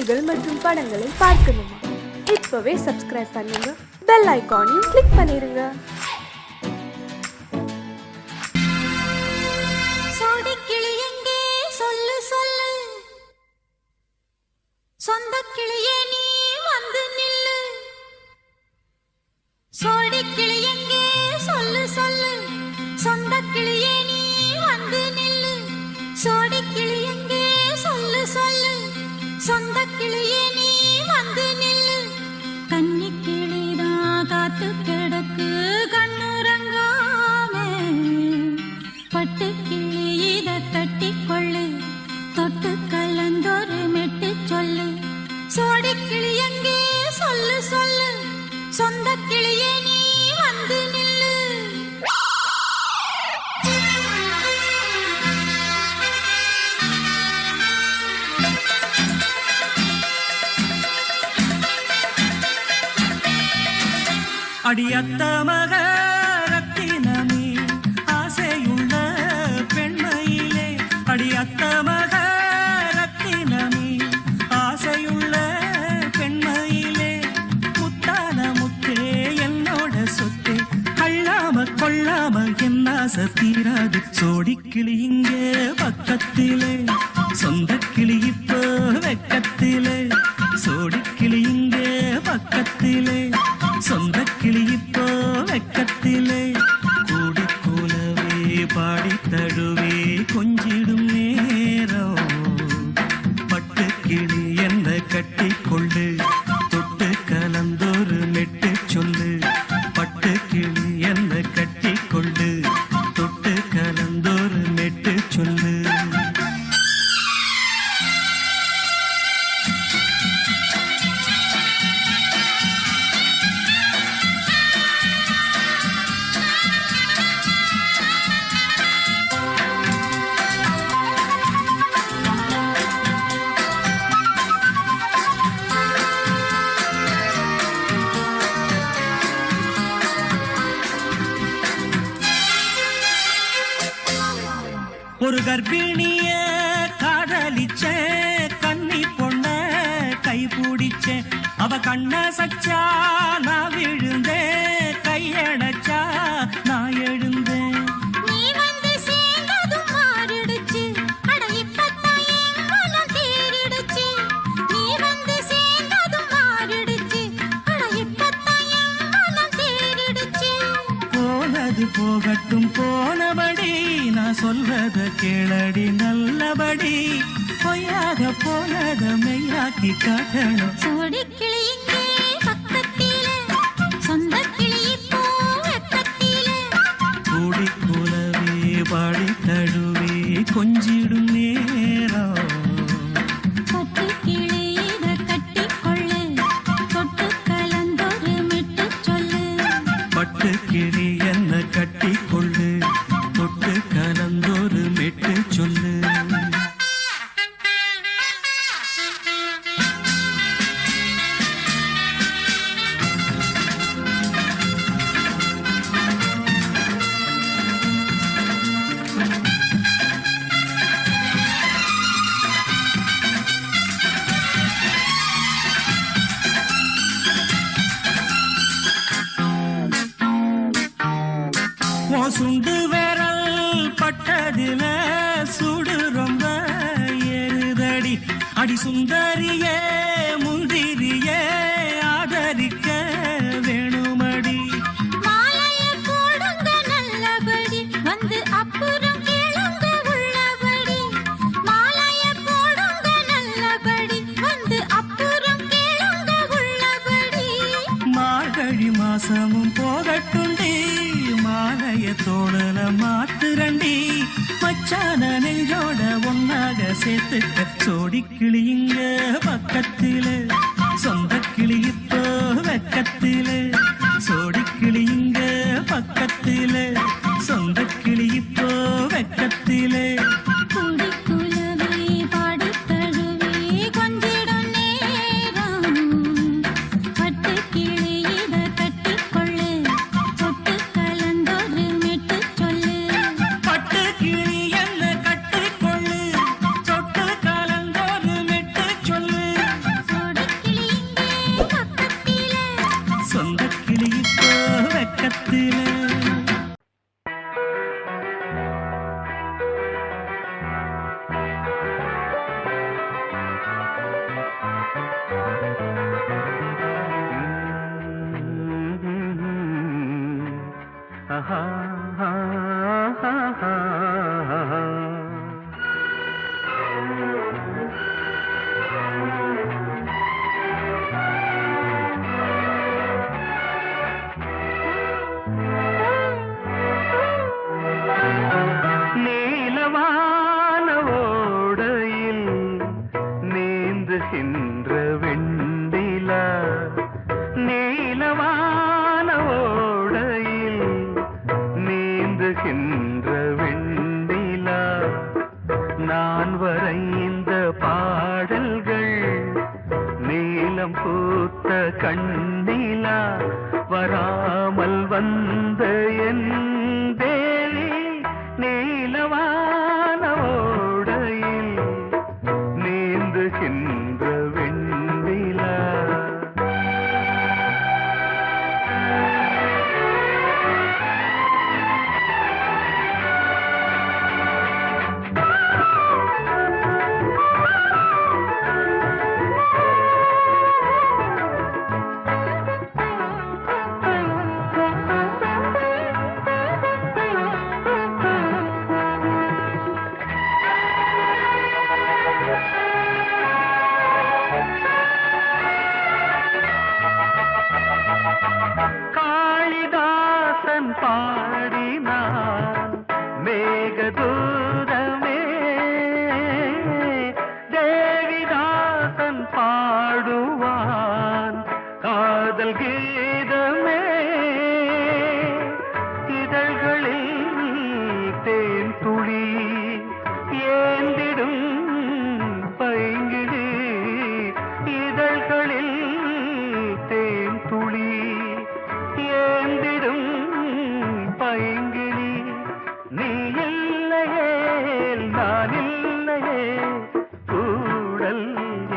செய்திகள் மற்றும் படங்களை பார்க்கணுமா? இப்பவே சப்ஸ்கிரைப் பண்ணுங்க, பெல் ஐகானையும் கிளிக் பண்ணிருங்க. சோடிக்கிளி எங்கே சொல்லு சொல்லு, சொந்த கிளியே நீ வந்து நில்லு. சோடிக்கிளி எங்கே சொல்லு சொல்லு, சொந்த கிளியே நீ வந்து நில்லு. சோடிக்கிளி எங்கே சொல்லு சொல்லு, சொந்த கிளியே நீ வந்து நில்லு. கன்னி கிளிதான் காத்து கிடக்கு கண்ணுறங்காமே, பட்டு கிளி இத கட்டிக்கொள்ளு, தொட்டு கலந்தொரு மெட்டு சொல்லு. சோடிக்கிளி எங்கே சொல்லு சொல்லு, சொந்த கிளியே நீ வந்து நில்லு. அடியத்த மக ரத்தினமே ஆசையுள்ள பெண்மையிலே, அடியத்த மக ரத்தினமே ஆசையுள்ள பெண்மையிலே, முத்தான முத்தே என்னோட சொத்தே, அள்ளாம கொள்ளாம என் ஆசை தீராது. சோடிக்கிளி இங்கே பக்கத்திலே, சொந்த கிளி இப்போ வெக்கத்திலே. சோடிக்கிளி இங்கே பக்கத்திலே, சொந்த கிளி இப்போ வெக்கத்திலே. கூடி கூலவே பாடி தழுவே கொஞ்சிடும் நேரம், பட்டு கிளி என்ன கட்டி கொள்ளு, தொட்டு கலந்தொரு மெட்டு சொல்லு. பட்டு கிளி என்ன கட்டி கொள்ளு, தொட்டு கலந்தொரு மெட்டு சொல்லு. ஒரு கர்ப்பிணிய காதலிச்ச கன்னி பொண்ண கை பிடிச்ச, அவ கண்ண சச்சா நான் விழுந்தேன், கையடைச்சா நான் எழுந்தேன். நீ வந்து சேர்ந்ததும் மாறிடுச்சு, அட இப்பத்தான் என் மனம் தேறிடுச்சு. நீ வந்து சேர்ந்ததும் மாறிடுச்சு, அட இப்பத்தான் என் மனம் தேறிடுச்சு. போனது போகட்டும் போனபடி, நான் சொல்றத கேளடி நல்லபடி. பொய்யாக போனத மெய்யாக்கி காட்டணும். சோடிக்கிளி இங்கே பக்கத்திலே, சொந்த கிளி இப்போ வெக்கத்திலே. கூடி கூலவே பாடி தழுவே கொஞ்சிடும் நேரம், பட்டு கிளி இத கட்டிக்கொள்ளு, தொட்டு கலந்தொரு மெட்டு சொல்லு. பட்டு கிளி என்ன கட்டி கொள்ளு, தொட்டு கலந்தொரு மெட்டு சொல்லு. சுண்டு விரல் பட்டதில சுடு ரொம்ப ஏறுதடி, அடி சுந்தரியே முந்திரியே ஆதரிக்க வேணுமடி. மாலைய போடுங்க நல்லபடி, வந்து அப்புறம் கேளுங்க உள்ளபடி. மாலைய போடுங்க நல்லபடி, வந்து அப்புறம் கேளுங்க உள்ளபடி. மார்கழி மாசமும் போகட்டுண்டி, மாலைய தோழல மாத்துரண்டி. மச்சான நெஞ்சோட ஒன்னாக சேர்த்துக்க. சோடிக்கிளி இங்க பக்கத்திலே, சொந்த கிளி இப்போ வெக்கத்திலே. சோடிக்கிளி இங்க பக்கத்திலே, சொந்த கிளி இப்போ வெக்கத்திலே. கூடி குலவே பாடி தழுவே கொஞ்சிடும் நேரம், பட்டு கிளி இத கட்டிக்கொள்ளு, தொட்டு கலந்தொரு மெட்டு சொல்லு. பட்டு கிளி என்ன கட்டிக்கொள்ளு, தொட்டு கலந்தொரு மெட்டு சொல்லு. நீலவான ஓடையில் நீந்துகின்ற வெண்டிலா, நீலவான ஓடையில் நீந்துகின்ற வெண்டிலா, நான் வரைந்த பாடல்கள் நீலம் பூத்த கண்ணிலா, வராமல் வந்த என் தேவி நீலவான ஓடையில் நீந்துகின்ற வெண்டிலா. காளிதாசன் பாடினான் மேகதூதமே, தேவிதாசன் பாடுவான் காதல் கீதமே, இதழ்களில் தேன் துளி ஏந்திடும் பைங்கிழி, இதழ்களில் தேன் துளி ஏந்திடும் பைங்கிளி, நீ இல்லையே நான் இல்லையே கூடல்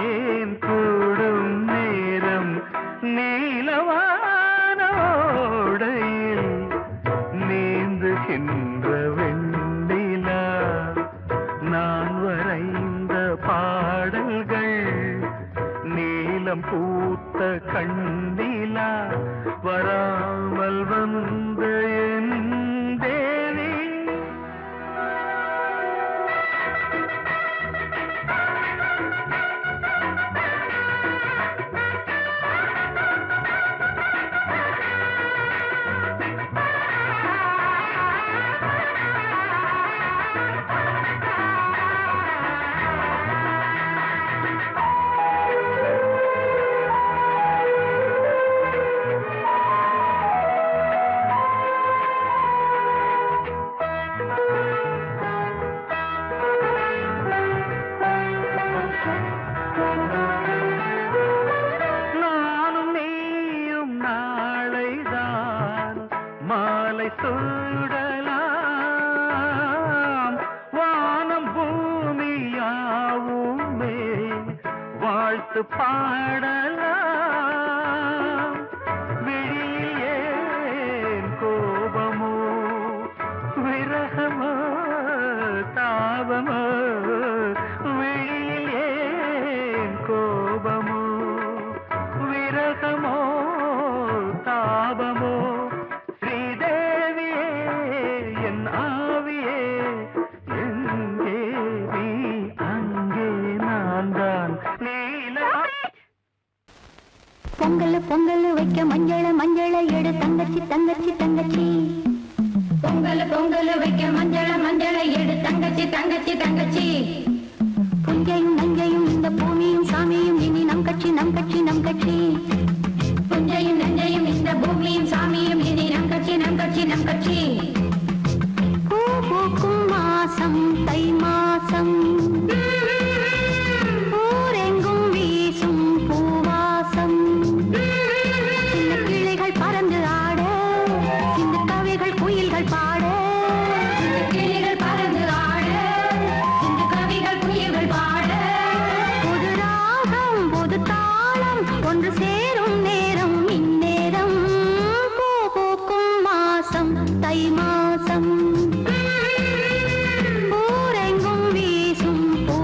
ஏன் கூடும் நேரம், நீலவான ஓடையில் நீந்துகின்ற வெண்டிலா, நான் வரைந்த பாடல்கள் நீலம் பூத்த கண்ணிலா, வராமல் வந்த என் தேவி. நானும் நீயும் நாளைதான் மாலை சூடலாம், வானம் பூமியாவுமே வாழ்த்து பாடலாம், விழியில் ஏன் கோபமோ விரகமோ தாபமோ, விழியில் ஏன் கோபமோ விரகமோ தாபமோ, ஸ்ரீதேவியே என் ஆவியே எங்கே நீ அங்கே நான் தான் நீலா. பொங்கல் பொங்கல் வைக்க மஞ்சள மஞ்சள எடு தங்கச்சி தங்கச்சி தங்கச்சி, பொங்கல் பொங்கல் வைக்க மஞ்சள மஞ்சள எடு தங்கச்சி தங்கச்சி தங்கச்சி, புஞ்சையும் நஞ்சையும் இந்த பூமியும் சாமியும் இனி நம் கட்சி நம் கட்சி நம் கட்சி, புஞ்சையும் நஞ்சையும் இந்த பூமியும் சாமியும் இனி நம் கட்சி நம் கட்சி நம் கட்சி, பூ பூக்கும் மாசம் தை மாசம், ஊரெங்கும் வீசும் பூவாசம், சின்ன கிளிகள் பறந்து ஆட, சின்ன கவிகள் குயில்கள் பாட, சின்ன கிளிகள் பறந்து ஆட, சின்ன கவிகள் குயில்கள் பாட, புது ராகம் புது தாளம் ஒன்று சேரும் நேரம் இந்நேரம், பூ பூக்கும் மாசம் தை மாசம், ஊரெங்கும் வீசும் பூ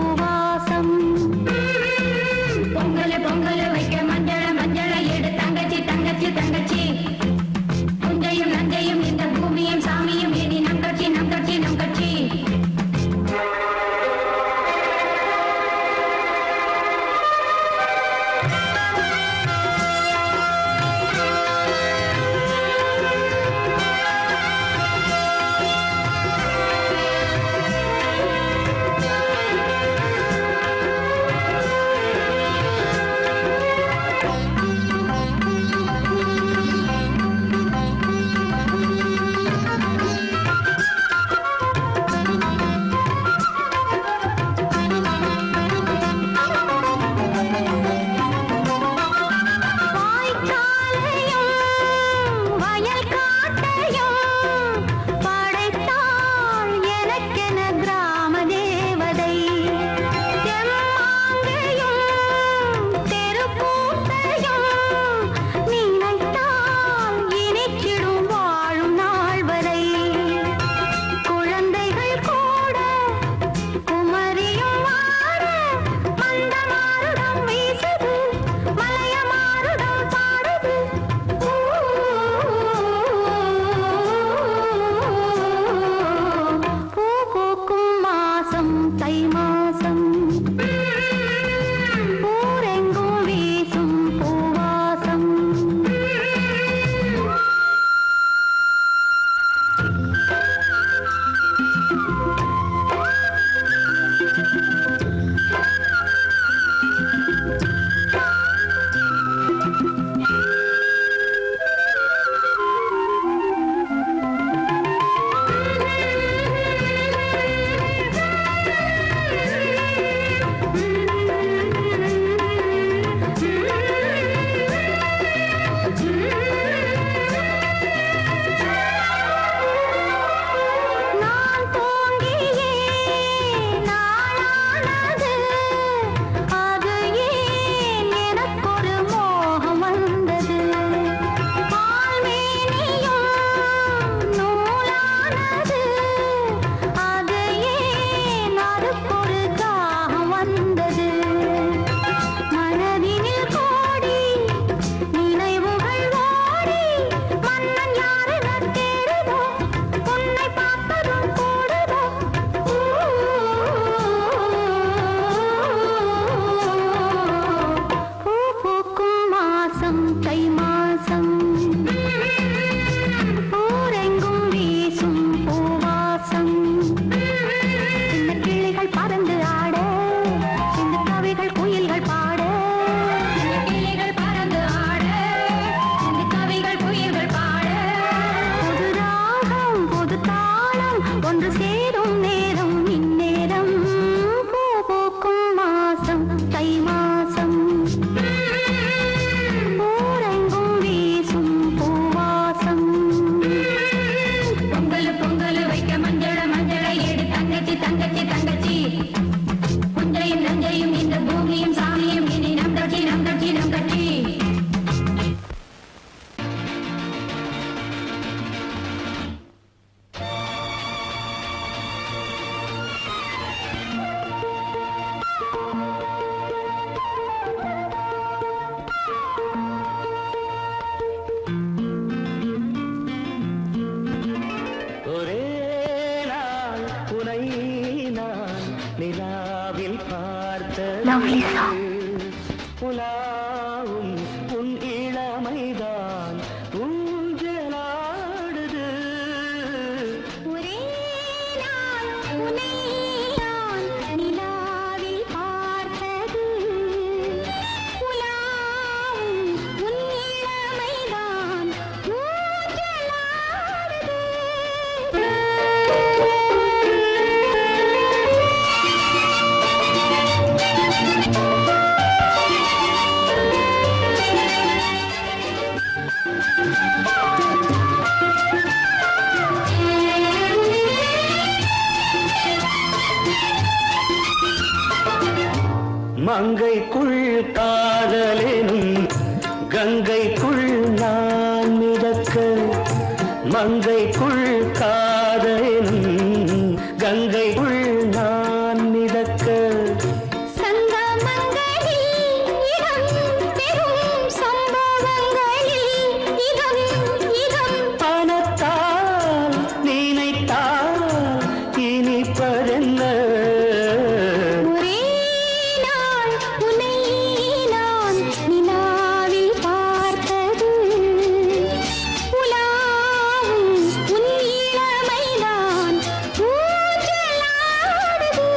lovely song. உலாவும் உன் இளமைதான் ஊஞ்சலாடுது. ஒரே நாள் உன்னை நான் நிலாவில் பார்த்தது. உலாவும் உன் இளமைதான் ஊஞ்சலாடுது. மங்கைக்குள் காதலெனும் கங்கைக்குள் நான் மிதக்க. மங்கைக்குள் காதலெனும் கங்கைக்குள் நான் மிதக்க. சங்கமங்களில் இடம் பெறும் சம்பவங்களில் இதம் இதம் பணத்தால் நினைத்தால் இனிப்பதென்ன. ஒரே நாள் உன்னை நான் நிலாவில் பார்த்தது. உலாவும் உன் இளமைதான் ஊஞ்சலாடுது.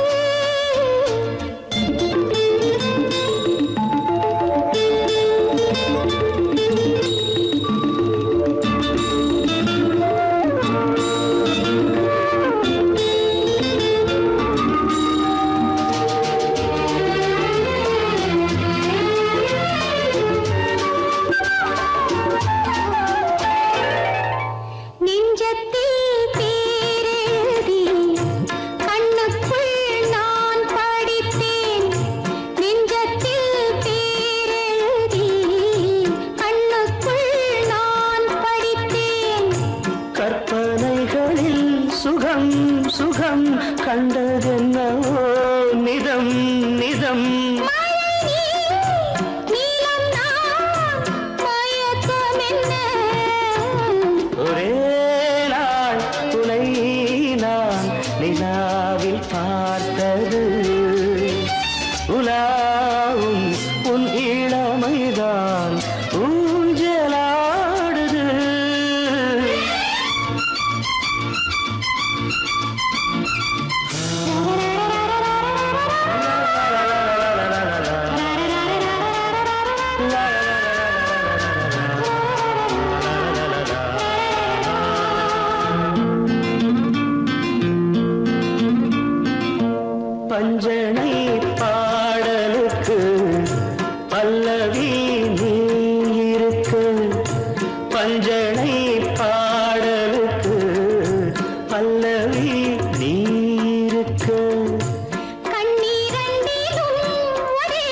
நெஞ்சத்தில் பேரெழுதி கண்ணுக்குள் நான் படித்தேன். நெஞ்சத்தில் பேரெழுதி கண்ணுக்குள் நான் படித்தேன். கற்பனைகளில் சுகம் சுகம் கண்டதென்னவோ நிதம் நிதம். நீலம் நான் மயக்கம் என்ன. ஒரே நாள் துணை நான் நிலாவில் பார்த்தது. உலாவும் உன் இளமைதான் ஊஞ்சலாடுது. பஞ்சனை பாடலுக்கு பல்லவி நீ இருக்கு. பஞ்சனை பாடலுக்கு பல்லவி நீ இருக்கு. கண்ணீரண்டிலும் ஒரே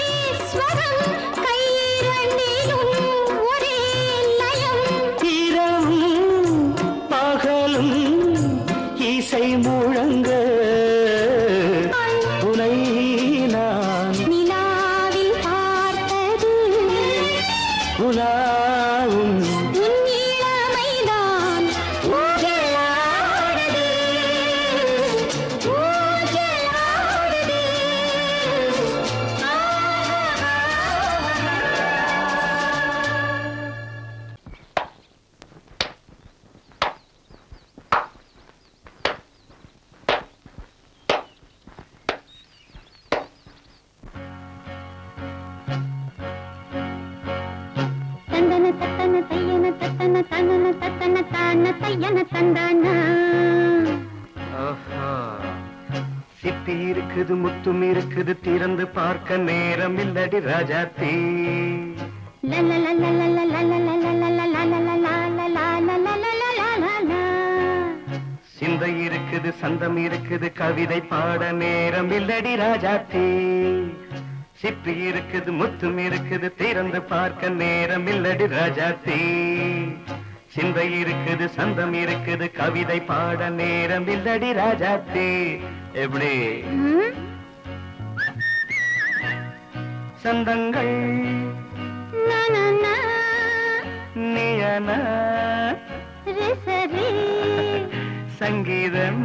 ஸ்வரம், கையிரண்டிலும் ஒரே லயம். இரவும் பகலும் இசை முழங்க. உனை நான் நிலாவில் பார்த்தது. உலாவும் உன் இளமைதான் ஊஞ்சலாடுது. ஊஞ்சலாடுது. தந்தன தத்தன தையன தத்தன தனன தத்தன தான தையன தந்தானா. ஆஹா. சிப்பி இருக்குது முத்தும் இருக்குது திறந்து பார்க்க நேரம் இல்லடி ராஜாத்தி. சிந்தை இருக்குது சந்தம் இருக்குது கவிதை பாட நேரம் இல்லடி ராஜாத்தி. சிப்பி இருக்குது முத்தும் இருக்குது திறந்து பார்க்க நேரம் இல்லடி ராஜாத்தி. சிந்தை இருக்குது சந்தம் இருக்குது கவிதை பாட நேரம் இல்லடி ராஜாத்தி. எப்படி சந்தங்கள் நீயன சங்கீதம்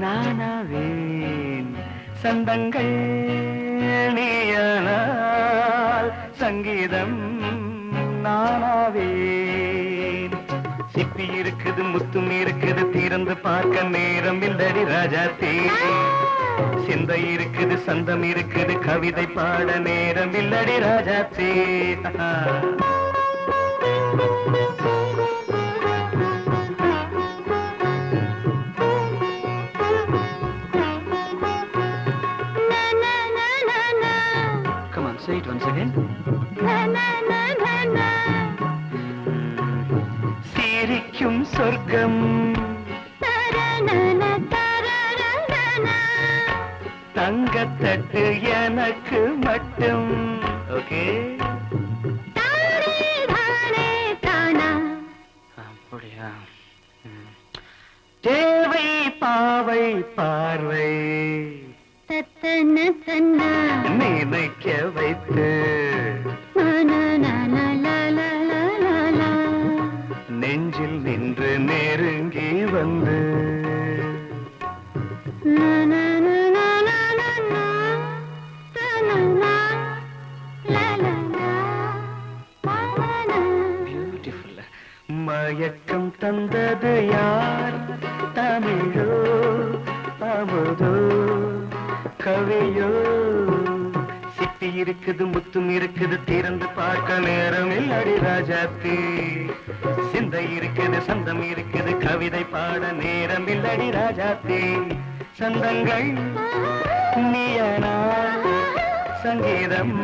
நானாவேன் சந்தங்கள் நீயானால் சங்கீதம் நானாவேன். சிப்பி இருக்குது முத்தும் இருக்குது திறந்து பார்க்க நேரம் இல்லடி ராஜாத்தே. சிந்தை இருக்குது சந்தம் இருக்குது கவிதை பாட நேரம் இல்லடி ராஜாத்தே. Come on, say it once again. சிரிக்கும் சொர்க்கம் தங்கத்தட்டு எனக்கு மட்டும். ஓகே, அப்படியா? தேவை பாவை பார்வை நினைக்க வைத்து நெஞ்சில் நின்று நெருங்கி வந்து பியூட்டிஃபுல். மயக்கம் தந்தது யார்? தமிழோ அமுதோ கவியோ? சிப்பி இருக்குது முத்தும் இருக்குது திறந்து பார்க்க நேரம் இல்லடி ராஜாத்தி. சிந்தை இருக்குது சந்தம் இருக்குது கவிதை பாட நேரம் இல்லடி ராஜாத்தி. சந்தங்கள் நீயனா சங்கீதம்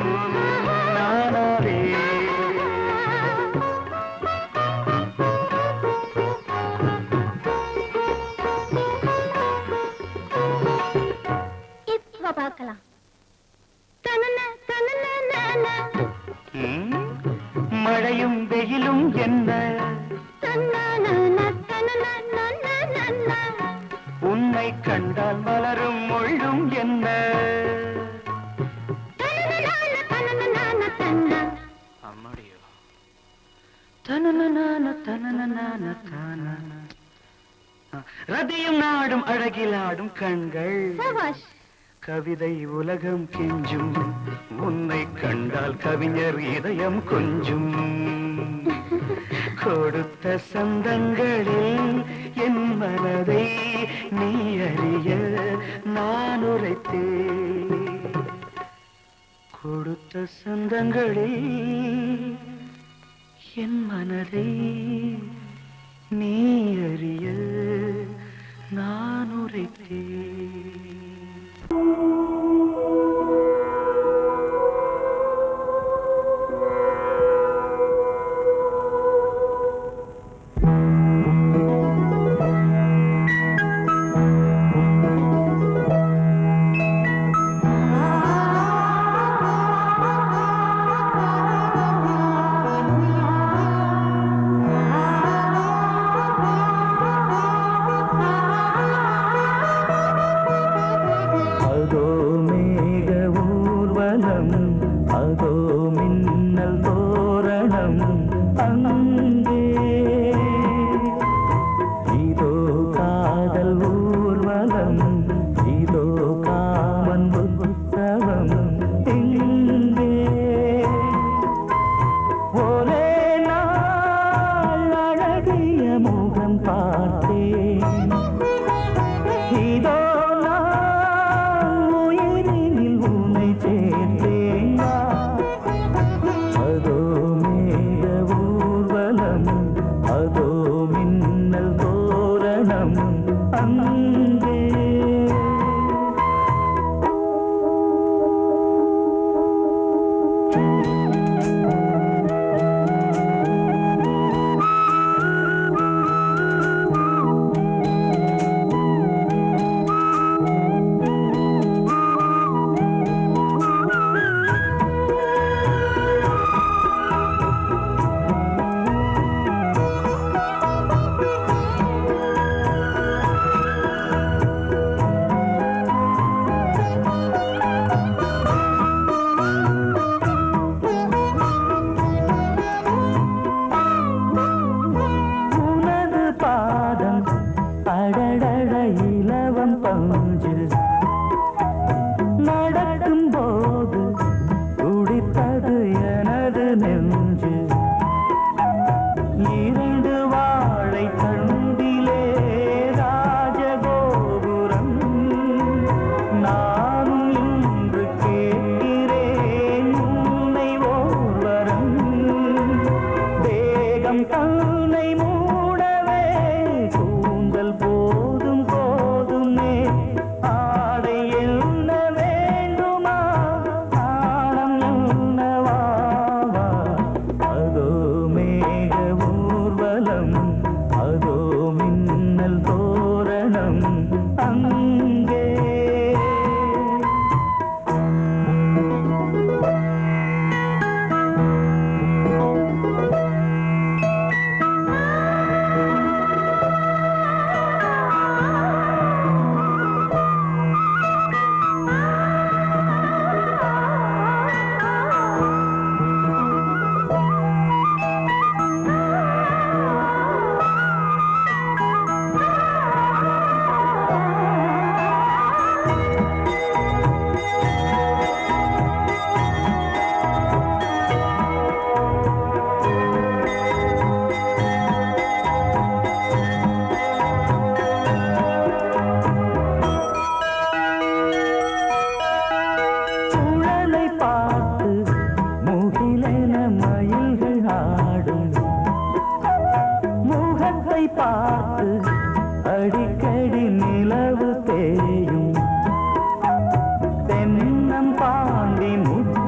நானாவே. இப்ப பார்க்கலாம். மழையும் வெயிலும் என்ன உன்னை கண்டால் மலரும் மொழியும் என்ன? அம்மாடியோ ரதியும் நாடும் அழகிலாடும் கண்கள் கவிதை உலகம் கெஞ்சும். உன்னை கண்டால் கவிஞர் இதயம் கொஞ்சும். கொடுத்த சந்தங்களில் என் மனதை நீ அறிய நான் உரைத்தேன். கொடுத்த சந்தங்களில் என் மனதை நீ அறிய நான் உரைத்தேன்.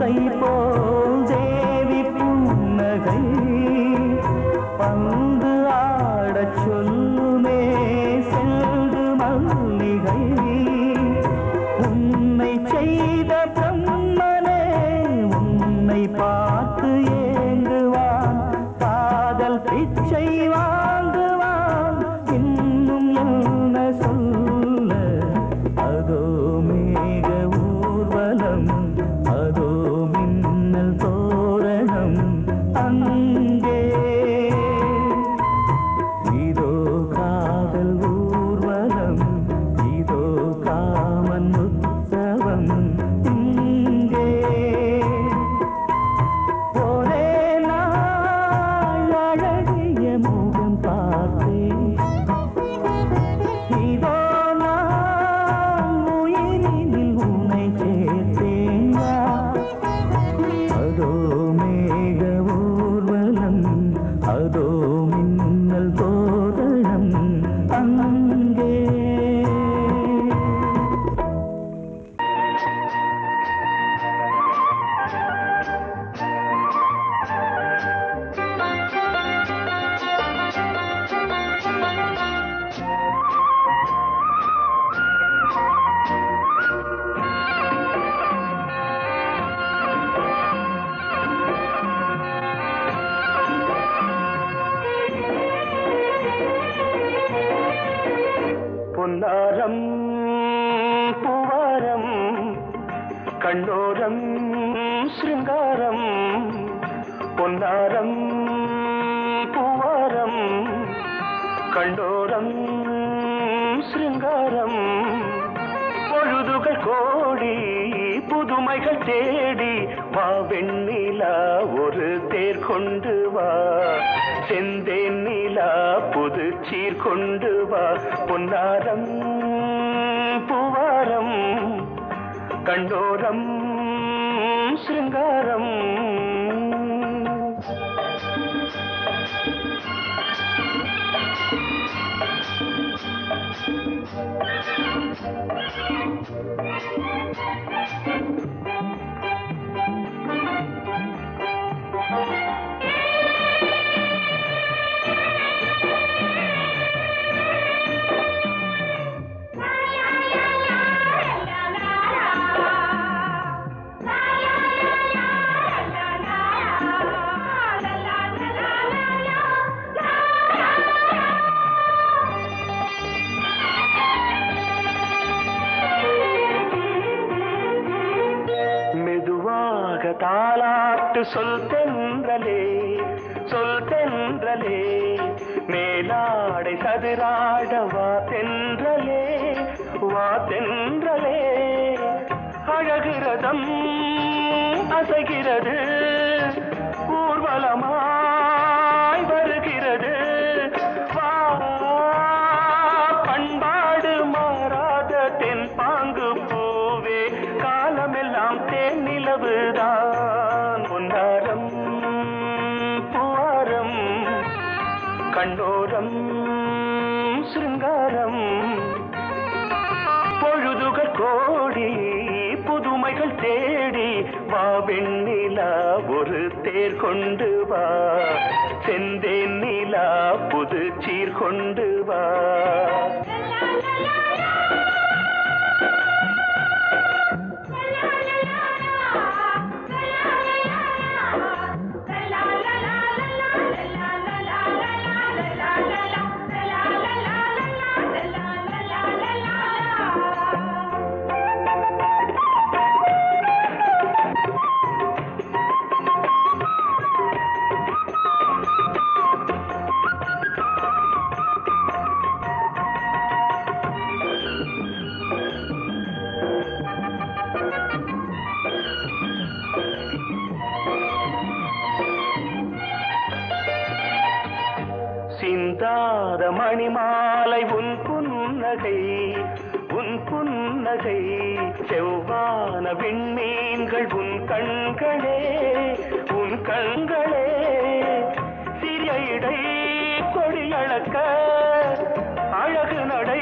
பூவை போல் தேவி புன்னகை பந்து ஆடச் சொல்லுமே செல்கு மல்லிகை உன்னை செய்த பிரம்மனே உன்னை பார்த்து ஏங்குவான் காதல் பிச்சை வாங்குவான் இன்னும் என்ன சொல்ல அதோ மேக ஊர்வலம் அதோ மின்னல் தோரணம் அங்கே இதோ காதல் ஊர்வலம் இதோ காமன் உற்சவம் இங்கே ஒரே நாள் அழகிய முகம் பார்த்தேன் இதோ நான் உயிரினில் உன்னை சேர்த்தேன் அதோ மேக ஊர்வலம் அதோ மின்னல் தோரணம் அங்கே பொன்னாரம் பூவாரம் கண்ணோரம் சிருங்காரம் பொன்னாரம் பூவாரம் கண்ணோரம் சிருங்காரம் பொழுதுகள் கோடி புதுமைகள் தேடி வா வெண்ணிலா ஒரு தேர் கொண்டு வா செந்தேன் நிலா புது சீர் கொண்டு வா பொன்னாரம் பூவாரம் கண்டோரம் சிருங்காரம் தாலாட்டு சொல் தென்றலே மேலாடை சதுராட வா தென்றலே அழகிறதம் அசைகிறது ஊர்வலமாய் வருகிறது வா பண்பாடு மாறாத தென் பாங்கு பூவே காலமெல்லாம் தேன் நிலவுதான் பொன்னாரம் பூவாரம் கண்ணோரம் சிருங்காரம் பொழுதுகள் கோடி புதுமைகள் தேடி வா வெண்ணிலா ஒரு தேர் கொண்டு வா செந்தேன் நிலா புது சீர் கொண்டு வா சிந்தாத மணிமாலை உன் புன்னகை செவ்வான விண்மீன்கள் உன் கண்களே சிறிய இடை கொடியளக்க அழகு நடை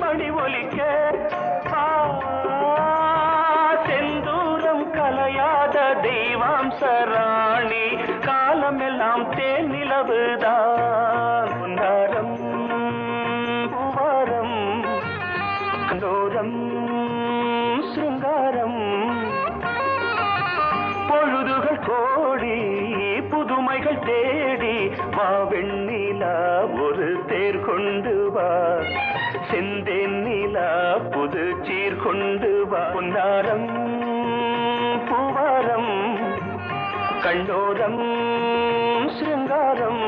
மணி ஒலிக்க செந்தூரம் கலை தெய்வாம்ச ராணி காலம் எல்லாம் தேன் நிலவுதான் பொன்னாரம் பூவாரம் கண்டோரம் சிருங்காரம் பொழுதுகள் கோடி புதுமைகள் தேடி வா வெண்ணிலா ஒரு தேர் கொண்டு வா செந்தேன் நிலா புது சீர் கொண்டு வா பொன்னாரம் பூவாரம் கண்டோரம் சிருங்காரம்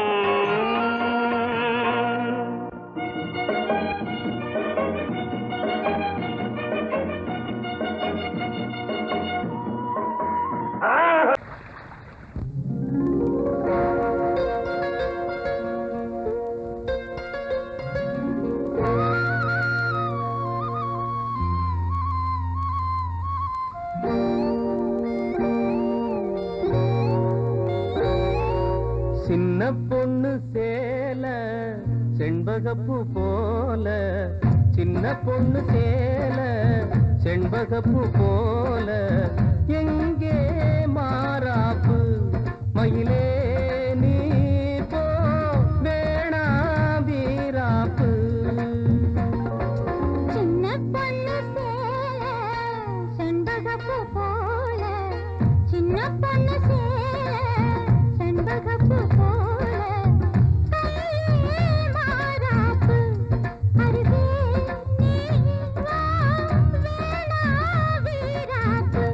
சின்ன பொண்ணு சேல செண்பகப்பூ போல சின்ன பொண்ணு சேல செண்பகப்பூ போல எங்கே மாறாப்பு மயிலே நீ போ வேணா வீராப்பு சின்ன பொண்ணு சேல செண்பகப்பூ போல சின்ன பொண்ணு சேல செண்பகப்பூ போல கையே மாறாப்பு அருகே நீ வா வேணா வீராப்பு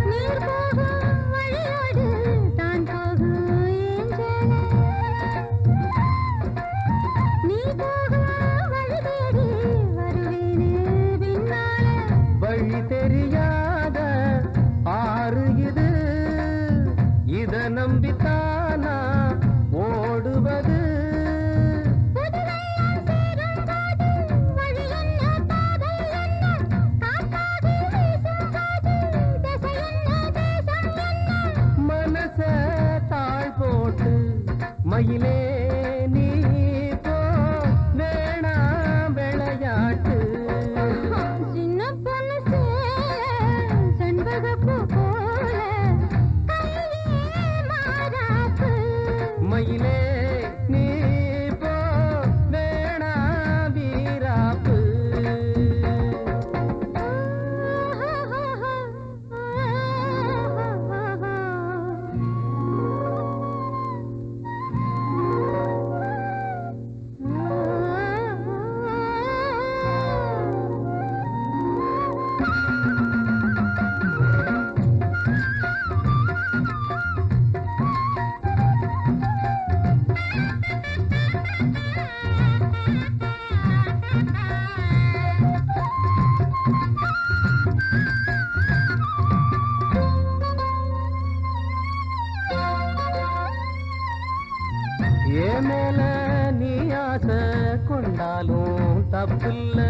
நீர் போகும் வழியோடு தான் போகும் ஏஞ்சலே நீ போகும் வழி தேடி வருவேனே பின்னாலே வழி தெரியாத ஆறு இது இத நம்பித்தானா ஓடுவது புதுவெள்ளம் சேரும்போது வழி என்ன பாதை என்ன காற்றாகி வீசும்போது திசை என்ன தேசம் என்ன மனச தாழ் போட்டு மயிலே நீ போ வேணா விளையாட்டு சின்ன பொண்ணு சேல செண்பகப்பூ போல கையே மாறாப்பு மயிலே நீ போ வேணா வீராப்பு ஏ மேல நீ ஆசை கொண்டாலும் தப்பில்ல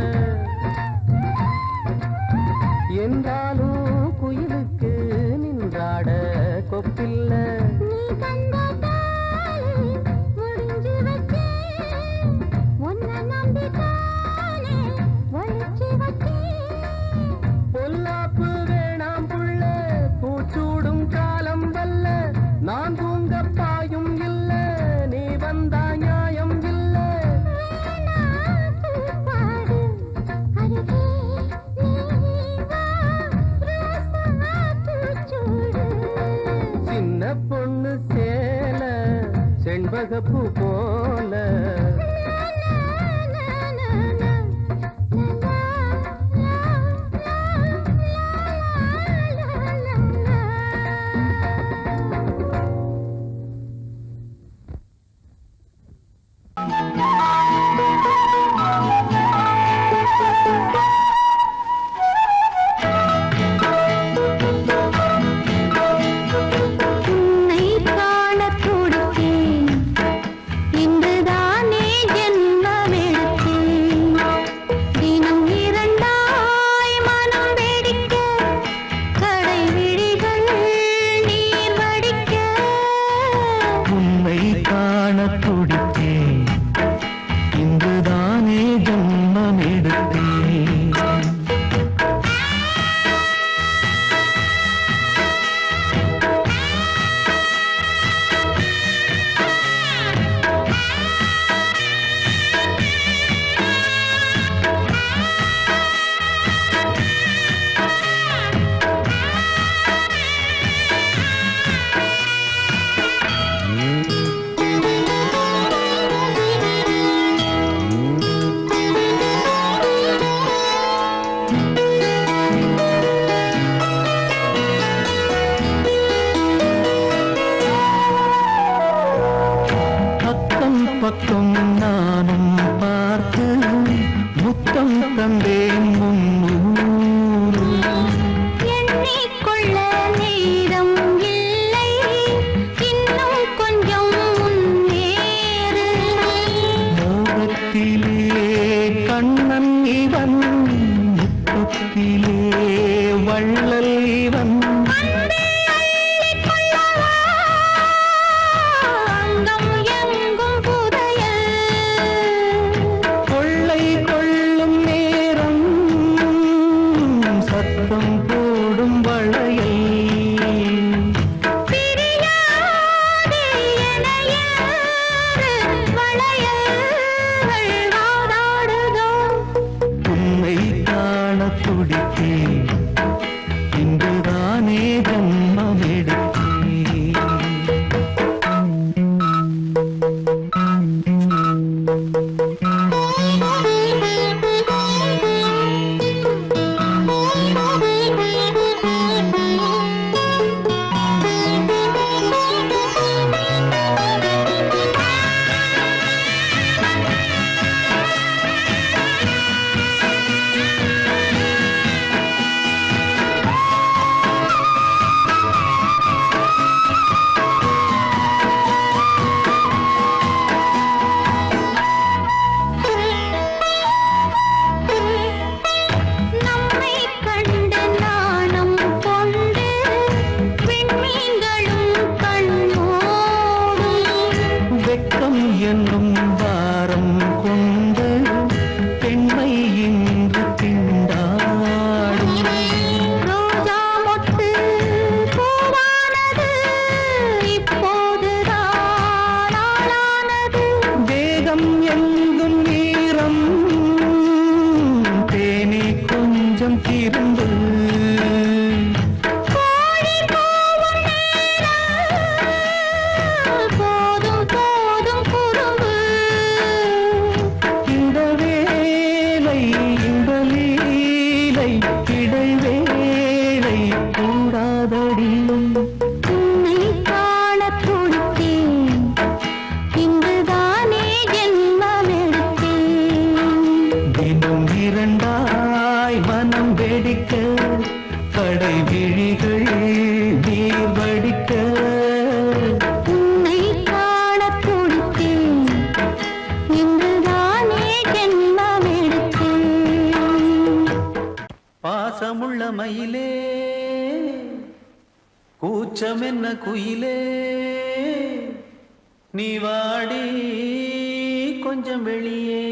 என்றாலும் குயிலுக்கு நின்றாட கொப்பில்ல நீ கண்ட தாலி முடிஞ்சு வச்சேன் உன்னை நம்பித்தானே ஒழிச்சு வச்சேன் பொல்லாப்பு வேணாம் புள்ள பூச்சூடும் காலம் வல்ல நான் தூங்க பாயும் இல்ல நீ வந்தா நியாயம் இல்ல வேணா பூப்பாடு அருகே நீ வா ரோசா பூச்சூடு சின்ன பொண்ணு சேல செண்பகப்பூ போல பக்கம் நானும் பார்த்து முத்தம் தந்தேன் முன்னூறு. எண்ணிக்கொள்ள நேரம் இல்லை, இன்னும் கொஞ்சம் முன்னேறு. மோகத்திலே கண்ணன் இவன், முத்தத்திலே வள்ளல் இவன். அங்கம் எங்கும் புதையல், கொள்ளை கொள்ளும் நேரம் சத்தம் போடும் வளையல். பிரியாதே என யாரு வளையல்கள் வாதாடுதோ. உன்னை காண துடித்தேன், இன்றுதானே ஜன்மம் எடுத்தேன். நம்மை கண்டு நாணம் கொண்டு விண்மீன்களும் கண்ணோடும். வெட்கம் என்னும் வாரம் கொண்டு பெண்மை இன்று திண்டாடும். ரோஜா மொட்டு பூவானது இப்போதுதான் ஆளானது. வேகம் எங்கும் நீரம், தேனி கொஞ்சம் திரும்பு. கோழி கூவும் நேரம், போதும் போதும் குறும்பு. இந்த வேலை இந்த லீலை இடைவேளை கூடாதடியும். உன்னை காணத் துடித்தேன், இங்குதானே ஜென்மம் எடுத்தேன். தினம் இரண்டாய் மனம் வெடிக்க, கடை விழிகள் நீர் வடிக்க. உன்னை காணத் துடித்தேன், இங்குதானே ஜென்மம் எடுத்தேன். பாசமுள்ள மயிலே, கூச்சம் என்ன குயிலே, நீ வாடி கொஞ்சம் வெளியே.